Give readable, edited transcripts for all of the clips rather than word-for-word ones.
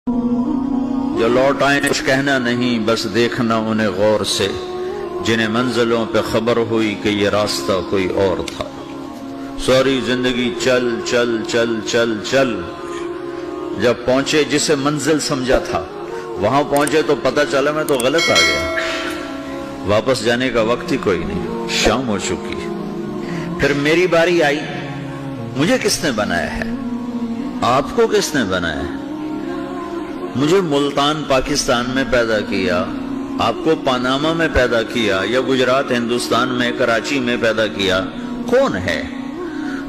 جو لوٹ آئیں کچھ کہنا نہیں، بس دیکھنا انہیں غور سے، جنہیں منزلوں پہ خبر ہوئی کہ یہ راستہ کوئی اور تھا۔ ساری زندگی چل چل چل چل چل، جب پہنچے جسے منزل سمجھا تھا وہاں پہنچے تو پتہ چلا میں تو غلط آ گیا، واپس جانے کا وقت ہی کوئی نہیں، شام ہو چکی۔ پھر میری باری آئی، مجھے کس نے بنایا ہے؟ آپ کو کس نے بنایا ہے؟ مجھے ملتان پاکستان میں پیدا کیا، آپ کو پاناما میں پیدا کیا، یا گجرات ہندوستان میں کراچی میں پیدا کیا، کون ہے؟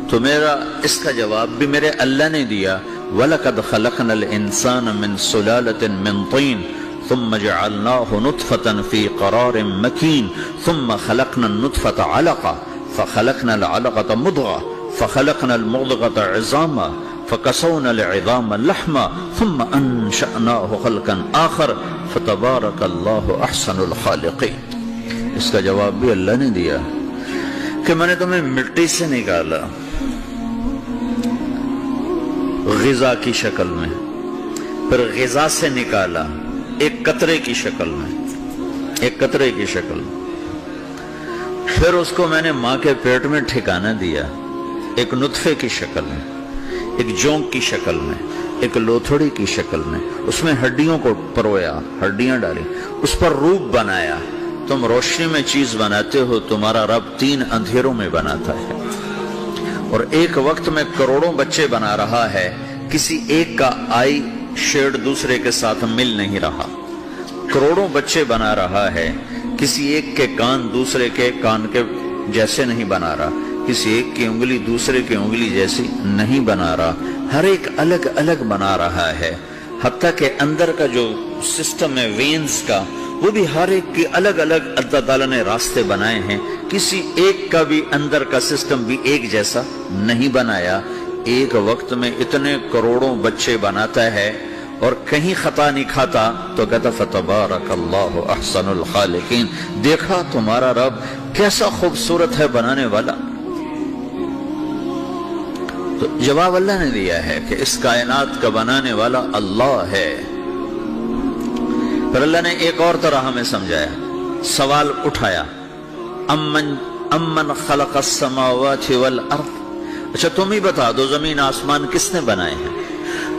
تو میرا اس کا جواب بھی میرے اللہ نے دیا، وَلَقَدْ خَلَقْنَا الْإِنسَانَ مِنْ سُلَالَةٍ مِنْ طِينٍ ثُمَّ جَعَلْنَاهُ نُطْفَةً فِي قَرَارٍ مَكِينٍ ثُمَّ خَلَقْنَا النُّطْفَةَ عَلَقَةً فَخَلَقْنَا الْعَلَقَةَ مُضْغَةً فَخَلَقْنَا الْمُضْغَةَ عِظَامًا فَكَسَوْنَا الْعِظَامَ لَحْمًا ثُمَّ أَنشَأْنَاهُ خَلْقًا آخَرَ فَتَبَارَكَ اللَّهُ أَحْسَنُ الْخَالِقِينَ۔ اس کا جواب بھی اللہ نے دیا کہ میں نے تمہیں مٹی سے نکالا غذا کی شکل میں، پھر غذا سے نکالا ایک قطرے کی شکل میں، ایک قطرے کی شکل میں، پھر اس کو میں نے ماں کے پیٹ میں ٹھکانہ دیا ایک نطفے کی شکل میں، ایک جونک کی شکل میں، ایک لوتھڑی کی شکل میں، اس میں ہڈیوں کو پرویا، ہڈیاں ڈالی، اس پر روپ بنایا۔ تم روشنی میں چیز بناتے ہو، تمہارا رب 3 اندھیروں میں بناتا ہے، اور ایک وقت میں کروڑوں بچے بنا رہا ہے، کسی ایک کا آئی شیڈ دوسرے کے ساتھ مل نہیں رہا، کروڑوں بچے بنا رہا ہے، کسی ایک کے کان دوسرے کے کان کے جیسے نہیں بنا رہا، کسی ایک کی انگلی دوسرے کی انگلی جیسی نہیں بنا رہا، ہر ایک الگ الگ بنا رہا ہے، حتیٰ کہ اندر کا جو سسٹم ہے وینز کا، وہ بھی ہر ایک کی الگ الگ اللہ تعالیٰ نے راستے بنائے ہیں، کسی ایک کا بھی اندر کا سسٹم بھی ایک جیسا نہیں بنایا۔ ایک وقت میں اتنے کروڑوں بچے بناتا ہے اور کہیں خطا نہیں کھاتا، تو کہتا فتبارک اللہ احسن الخالقین، دیکھا تمہارا رب کیسا خوبصورت ہے بنانے والا۔ تو جواب اللہ نے دیا ہے کہ اس کائنات کا بنانے والا اللہ ہے۔ پھر اللہ نے ایک اور طرح ہمیں سمجھایا، سوال اٹھایا، امن خلق السماوات والارض، اچھا تم ہی بتا دو زمین آسمان کس نے بنائے ہیں؟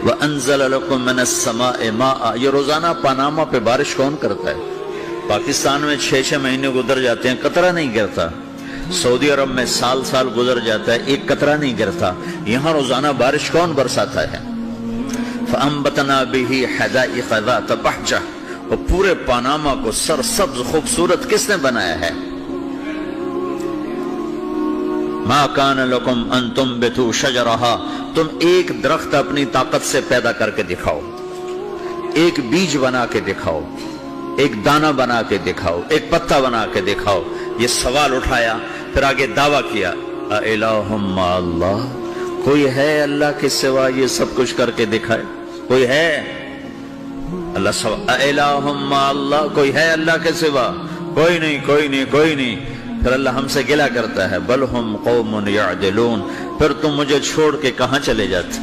وَأَنزَلَ لَكُم مِّنَ السَّمَاءِ مَاءً، یہ روزانہ پاناما پہ بارش کون کرتا ہے؟ پاکستان میں 6 مہینے گزر جاتے ہیں، قطرہ نہیں گرتا، سعودی عرب میں سال سال گزر جاتا ہے، ایک قطرہ نہیں گرتا، یہاں روزانہ بارش کون برساتا ہے؟ فَأَنبَتْنَا بِهِ حَدَائِقَ ذَاتَ بَهْجَةٍ، اور پورے پاناما کو سرسبز خوبصورت کس نے بنایا ہے؟ مَا كَانَ لَكُمْ أَن تُنبِتُوا شَجَرَهَا، تم ایک درخت اپنی طاقت سے پیدا کر کے دکھاؤ، ایک بیج بنا کے دکھاؤ، ایک دانہ بنا کے دکھاؤ، ایک پتا بنا کے دکھاؤ۔ یہ سوال اٹھایا، پھر آگے دعویٰ کیا، اَإِلَٰهٌ مَّعَ اللَّهِ، کوئی ہے اللہ کے سوا یہ سب کچھ کر کے دکھائے؟ کوئی ہے؟ اللہ سوا اِلَٰهٌ مَّعَ اللَّهِ، کوئی ہے اللہ کے سوا؟ کوئی نہیں، کوئی نہیں، کوئی نہیں۔ پھر اللہ ہم سے گلہ کرتا ہے، بل ہم قوم یعدلون، پھر تم مجھے چھوڑ کے کہاں چلے جاتے؟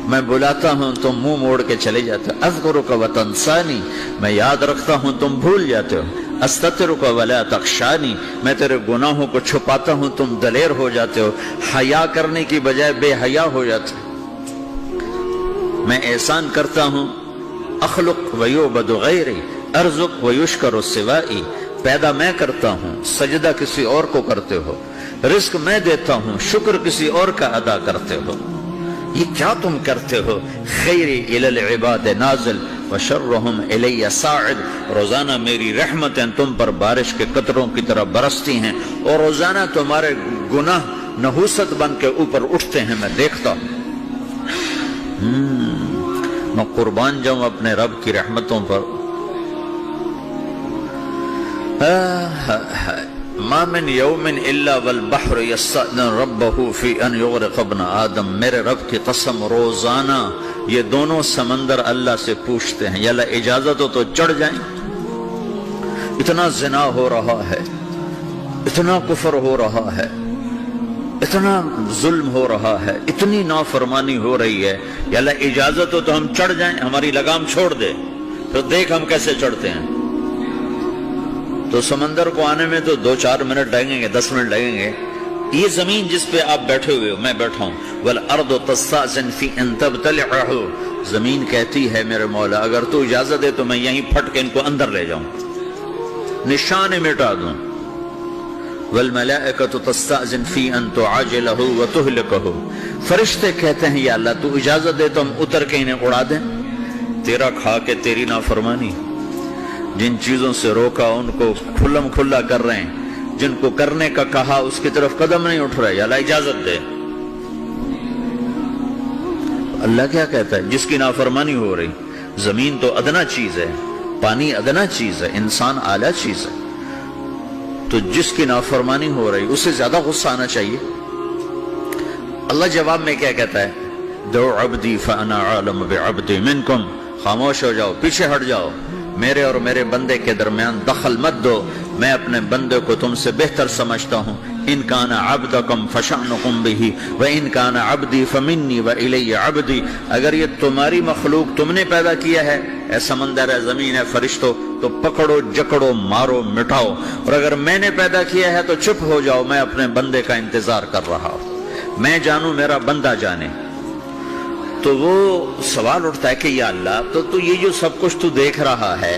میں بلاتا ہوں تم منہ موڑ کے چلے جاتے ہو، اذکرک وتنسانی، میں یاد رکھتا ہوں تم بھول جاتے ہو، استترک ولا تخشانی، میں تیرے گناہوں کو چھپاتا ہوں تم دلیر ہو جاتے ہو، حیا کرنے کی بجائے بے حیا ہو جاتے ہو۔ میں احسان کرتا ہوں، اخلق ویعبد غیری، ارزق ویشکر سوائی، پیدا میں کرتا ہوں، سجدہ کسی اور کو کرتے ہو، رزق میں دیتا ہوں، شکر کسی اور کا ادا کرتے ہو، یہ کیا تم کرتے ہو؟ خیری الی العباد نازل وشرہم الی صاعد، روزانہ میری رحمتیں تم پر بارش کے قطروں کی طرح برستی ہیں، اور روزانہ تمہارے گناہ نحوست بن کے اوپر اٹھتے ہیں، میں دیکھتا ہوں۔ میں قربان جاؤں اپنے رب کی رحمتوں پر۔ ما من یوم الا والبحر یستأذن ربہ فی ان یغرق ابن آدم، میرے رب کی قسم روزانہ یہ دونوں سمندر اللہ سے پوچھتے ہیں، یا اللہ اجازت ہو تو چڑھ جائیں، اتنا زنا ہو رہا ہے، اتنا کفر ہو رہا ہے، اتنا ظلم ہو رہا ہے، اتنی نافرمانی ہو رہی ہے، یا اللہ اجازت ہو تو ہم چڑھ جائیں، ہماری لگام چھوڑ دے، تو دیکھ ہم کیسے چڑھتے ہیں۔ تو سمندر کو آنے میں تو 2-4 منٹ لگیں گے، 10 منٹ لگیں گے۔ یہ زمین جس پہ آپ بیٹھے ہوئے ہو، میں بیٹھا ہوں، وَالْأَرْضُ تَسْتَأْذِنُ فِي أَن تَبْتَلِعَهُ، زمین کہتی ہے میرے مولا اگر تو اجازت دے تو میں یہیں پھٹ کے ان کو اندر لے جاؤں، نشان مٹا دوں۔ وَالْمَلَائِكَةُ تَسْتَأْذِنُ فِي أَن تُعَاجِلَهُ وَتُهْلِكَهُ، فرشتے کہتے ہیں یا اللہ تو اجازت دے تو ہم اتر کے انہیں اڑا دیں۔ تیرا کھا کے تیری نافرمانی، جن چیزوں سے روکا ان کو کھلم کھلا کر رہے ہیں، جن کو کرنے کا کہا اس کی طرف قدم نہیں اٹھ رہے، یا اللہ اجازت دے۔ اللہ کیا کہتا ہے؟ جس کی نافرمانی ہو رہی، زمین تو ادنا چیز ہے، پانی ادنا چیز ہے، انسان اعلیٰ چیز ہے، تو جس کی نافرمانی ہو رہی اسے زیادہ غصہ آنا چاہیے۔ اللہ جواب میں کیا کہتا ہے؟ دعو عبدی فانا عالم بعبدی منکم، خاموش ہو جاؤ، پیچھے ہٹ جاؤ، میرے اور میرے بندے کے درمیان دخل مت دو، میں اپنے بندے کو تم سے بہتر سمجھتا ہوں۔ ان کان عبدکم فشأنکم بہ وان کان عبدی فمنی والی عبدی، اگر یہ تمہاری مخلوق تم نے پیدا کیا ہے، اے سمندر ہے، زمین ہے، فرشتوں، تو پکڑو جکڑو مارو مٹاؤ، اور اگر میں نے پیدا کیا ہے تو چپ ہو جاؤ، میں اپنے بندے کا انتظار کر رہا ہوں، میں جانوں میرا بندہ جانے۔ تو وہ سوال اٹھتا ہے کہ یا اللہ تو یہ جو سب کچھ تو دیکھ رہا ہے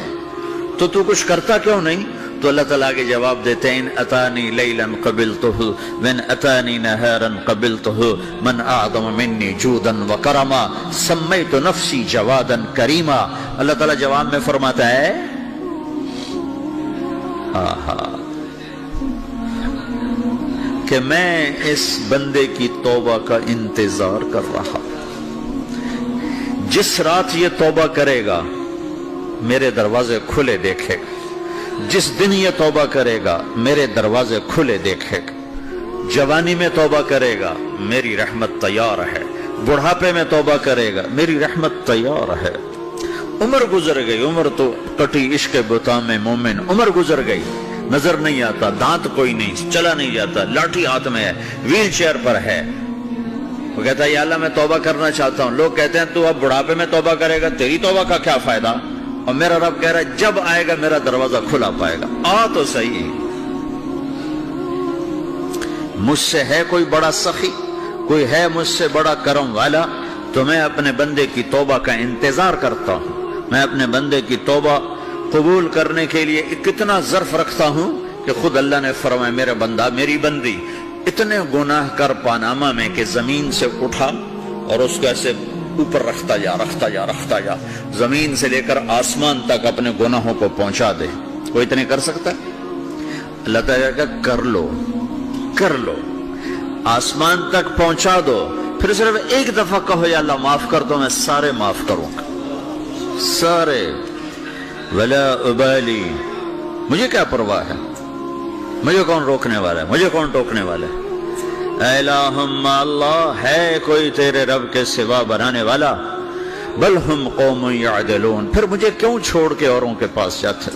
تو کچھ کرتا کیوں نہیں؟ تو اللہ تعالیٰ کے جواب دیتے ہیں ان اتانی لیلا قبلتہ وان اتانی نہارا قبلتہ من اعظم منی جودا وکرما سمیت نفسی جوادا کریما۔ اللہ تعالیٰ جواب میں فرماتا ہے کہ میں اس بندے کی توبہ کا انتظار کر رہا، جس رات یہ توبہ کرے گا میرے دروازے کھلے دیکھے گا، جس دن یہ توبہ کرے گا میرے دروازے کھلے دیکھے گا، جوانی میں توبہ کرے گا میری رحمت تیار ہے، بڑھاپے میں توبہ کرے گا میری رحمت تیار ہے۔ عمر گزر گئی، عمر تو کٹی عشق بتا میں مومن، عمر گزر گئی، نظر نہیں آتا، دانت کوئی نہیں، چلا نہیں جاتا، لاٹھی ہاتھ میں ہے، ویل چیئر پر ہے، وہ کہتا ہے یا اللہ میں توبہ کرنا چاہتا ہوں۔ لوگ کہتے ہیں تو اب بڑھاپے میں توبہ کرے گا، تیری توبہ کا کیا فائدہ؟ اور میرا رب کہہ رہا ہے جب آئے گا میرا دروازہ کھلا پائے گا، آ تو صحیح۔ مجھ سے ہے کوئی بڑا سخی، کوئی ہے مجھ سے بڑا کرم والا، تو میں اپنے بندے کی توبہ کا انتظار کرتا ہوں، میں اپنے بندے کی توبہ قبول کرنے کے لیے کتنا ظرف رکھتا ہوں کہ خود اللہ نے فرمایا میرا بندہ میری بندی اتنے گناہ کر پاناما میں کہ زمین سے اٹھا اور اس کو ایسے اوپر رکھتا جا، زمین سے لے کر آسمان تک اپنے گناہوں کو پہنچا دے۔ کوئی اتنے کر سکتا ہے؟ اللہ تعالیٰ کہ کر لو، آسمان تک پہنچا دو، پھر صرف ایک دفعہ کہو یا اللہ معاف کر دو، میں سارے معاف کروں گا، سارے، ولا ابالی، مجھے کیا پرواہ ہے، مجھے کون روکنے والا ہے، مجھے کون ٹوکنے والا ہے؟ اے الہم اللہ، ہے کوئی تیرے رب کے سوا بنانے والا؟ بل ہم قوم یعدلون، پھر مجھے کیوں چھوڑ کے اوروں کے پاس جاتے؟